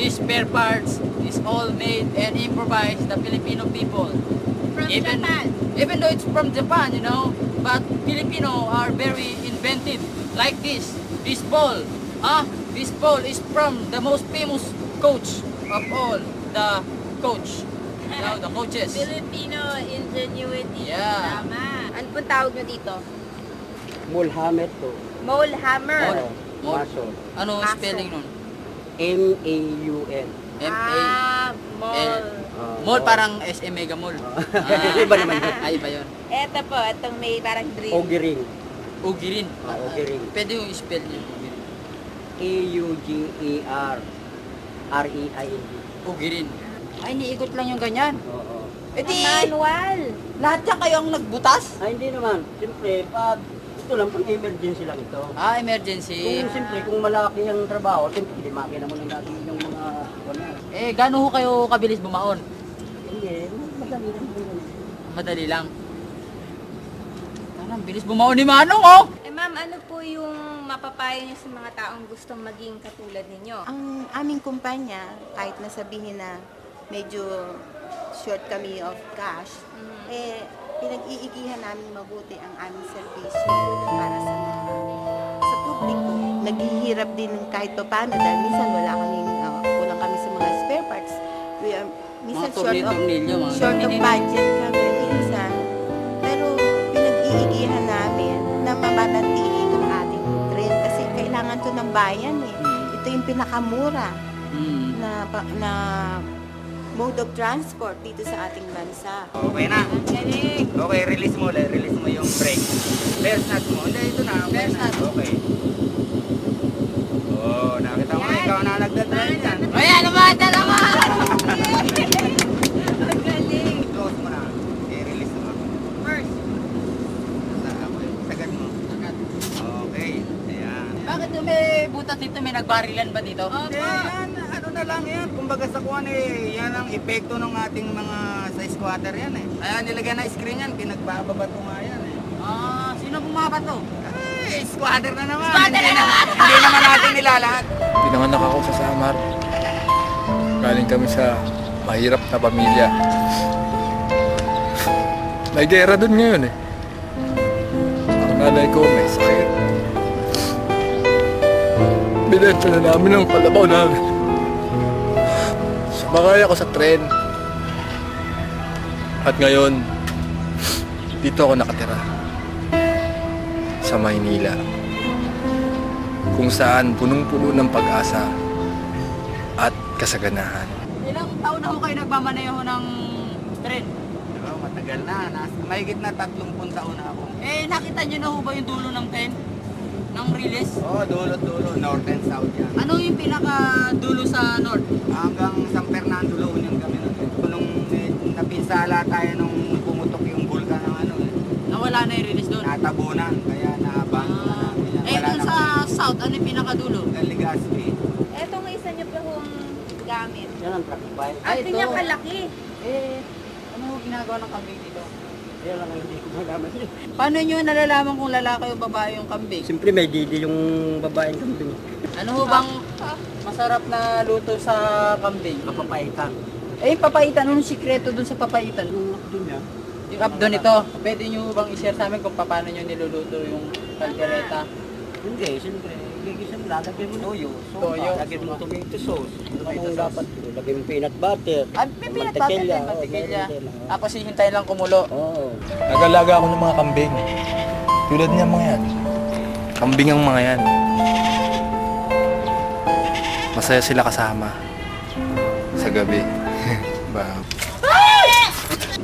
these spare parts is all made and improvised the Filipino people. From Japan. Even though it's from Japan, you know, but Filipino are very inventive. Like this ball. This ball is from the most famous coach of all, the coach. You know, the coaches. Filipino ingenuity. Yeah. Tama. Ano pong tawag nyo dito? Mole hammer to. Mole hammer. Mole. Muscle. Ano Maso. spelling nun? M-A-U-N. Mole. Mall parang SM Mega Mall. Iba naman yun. Ay, iba yun. Eto po, itong may parang drill. Ogiring. Ugirin. Ogiring. Pwede yung spell niyo. A-U-G-E-R-R-E-I-N-G. Ugirin. Ay, iniikot lang yung ganyan. Oo. Eh di, Manual. lahat yan kayo ang nagbutas? Ay, hindi naman. Siyempre, pag ito lang, pang emergency lang ito. Emergency. Kung siyempre, kung malaki ang trabaho, siyempre, hindi makina mo na natin yung mga... Gaano ho kayo kabilis bumaon? Hindi, madali lang. Madali lang. Parang bilis bumaon ni Manong, oh! Ma'am, ano po yung mapapayo niyo sa mga taong gustong maging katulad ninyo? Ang aming kumpanya, kahit nasabihin na medyo short kami of cash, pinag-iigihan namin mabuti ang aming serbisyo para sa publiko. Naghihirap din kahit pa paano dahil minsan wala kaming, kulang kami sa mga spare parts. Minsan short of budget kami minsan. Pero pinag-iigihan namin na mamanatili itong ating trend kasi kailangan to ng bayan eh. Ito yung pinakamura na mode of transport dito sa ating bansa. Okay na. Galing. Okay, release mo yung brake. First nut mo. Hindi, ito na. First nut. Okay. Oh, nakita mo, ikaw na nagdadrive yan. Ayan naman, naman! Ang galing. Close mo na. I-release mo. First. Sagad mo. Okay. Ayan. Bakit yung may butas dito, may nagbarilan ba dito? Hindi, yan. Ano na lang yan. Kumbaga sa kuwan yan ang epekto ng ating mga sa squatter yan eh. Kaya nilagyan na screen yan, pinagbababato nga yan eh. Sino bumabato? Squatter na naman. Hindi naman natin nilalahat. Pinanganak ako sa Samar. Galing kami sa mahirap na pamilya. May gera dun ngayon eh. Ang nanay ko may sakit. Binenta na namin ang kalabaw namin. Sumakay ako sa tren. At ngayon, dito ako nakatira. Sa Maynila. Kung saan punong-puno ng pag-asa at kasaganahan. Ilang taon na ho kayo nagmamaneho ng tren? Oh, matagal na. Mahigit na 30 taon na ako. Nakita niyo na ho ba yung dulo ng tren? Ng release? Oo, dulo-dulo. North and South yan. Ano yung pinaka-dulo sa north? Hanggang San Fernando La Union kami nun. Nung napinsala tayo nung pumutok yung vulkan ng ano eh. Nawala na yung release doon? Natabunan, kaya naabandon na namin. Doon sa south, ano yung pinaka-dulo? Legazpi. Etong isa niyo po yung gamit. Yan ang traffic bike. At ito. pinyakalaki. Ano ho ginagawa ng kambing dito? Yan lang ang hindi ko magaman. Paano nyo nalalaman kung lalaki o babae yung kambing? Siyempre, may didi yung babaeng kambing. Ano ho bang masarap na luto sa kambing? Kapapaitan. Papaitan, anong sikreto dun sa papaitan? Yung look dun yan. Yung abdo nito, pwede nyo bang i-share sa amin kung paano nyo niluluto yung caldereta? Hindi, siyempre. Gigisan mo, lalagyan mo toyo. Toyo. Lagyan mo tomato sauce. Ano dapat? Lagyan mo peanut butter. Pinat butter din, mantikilya. Tapos hihintayin lang kumulo. Oo. Nag-alaga ako ng mga kambing. Tulad niya mga yan. Kambing ang mga yan. Masaya sila kasama. Sa gabi. Ba?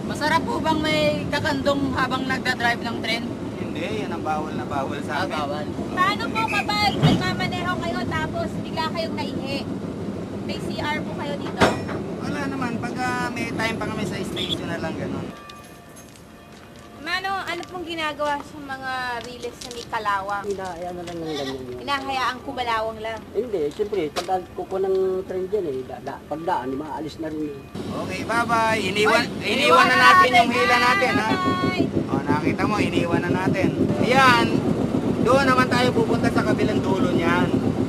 Masarap po bang may kakandong habang nagdadrive ng tren? Hindi, yan ang bawal na bawal sa amin. Bawal. Paano po kapag nagmamaneho kayo tapos bigla kayong naihi? May CR po kayo dito? Wala naman, pagka may time pa kami sa station na lang gano'n. Mano, ano pong ginagawa sa mga riles na may kalawang? Hinahaya na lang ng ganyan yun. Inahayaang kumalawang lang. Hindi, siyempre, pag kuko ng trend dyan eh, pagdaan, maalis na rin yun. Okay, bye-bye. Iniwan na natin yung hila natin, ha? Bye! O, nakita mo, iniwan na natin. Ayan, doon naman tayo pupunta sa kabilang dulo niyan.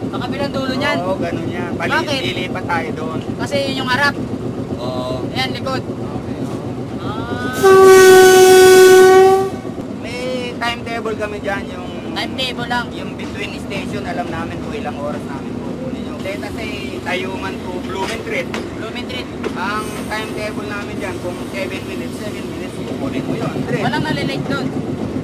Sa kabilang dulo niya? yan. Oo, ganun yan. Bakit? Lilipat tayo doon. Kasi yun yung harap. Oo. Ayan, likod. Ah, May timetable kami dyan, yung timetable lang. yung between station, alam namin kung ilang oras namin kukunin yung data sa Tayuman to Blumentritt. Blumentritt. Ang timetable namin dyan, kung 7 minutes, kukunin mo yun. Walang nalilate doon.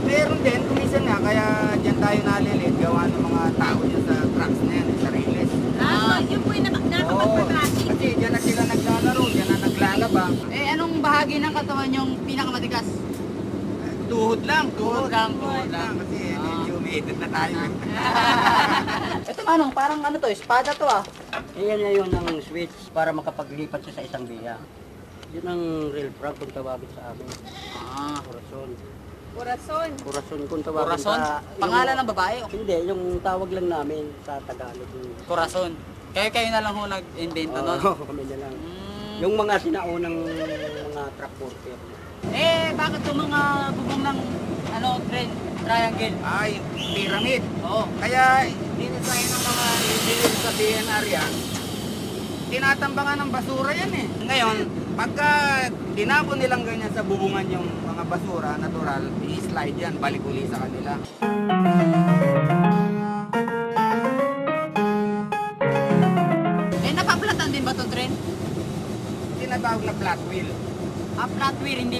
Meron din, kumisan nga, kaya dyan tayo nalilate, gawa ng mga tao dyan sa trucks na yan, sa riles. So, yun po yung nakakapag-traffic. Kasi dyan na sila naglalaro, dyan na naglalaba. Eh, anong bahagi ng katawan yung pinakamatigas? Tuhod lang, Tuhod lang, tuhod lang. Kasi medyo may edad na tayo. Ito manong, parang ano to, espada to ah. Ayan na yun ang switch para makapaglipat siya sa isang biya. Yun ang real frog kung tawagin sa amin. Ah, Corazon. Corazon. Corazon kung tawagin Corazon? sa... Pangalan ng babae o? Hindi, yung tawag lang namin sa Tagalog. Corazon. Kayo na lang ho nag-invento nun. Oo, kami na lang. Mm. Yung mga sinaunang mga truck worker. Eh, bakit yung mga bubong ng ano, triangle? Ay, pyramid. Oo. Kaya dinisign ng mga engineer sa DNR yan, tinatambangan ng basura yan eh. Ngayon, pagka tinapon nilang ganyan sa bubungan yung mga basura, natural, i-slide yan, balik uli sa kanila. Eh, napaplatan din ba to tren? Tinatawag na flat wheel. Ah, flat wheel, hindi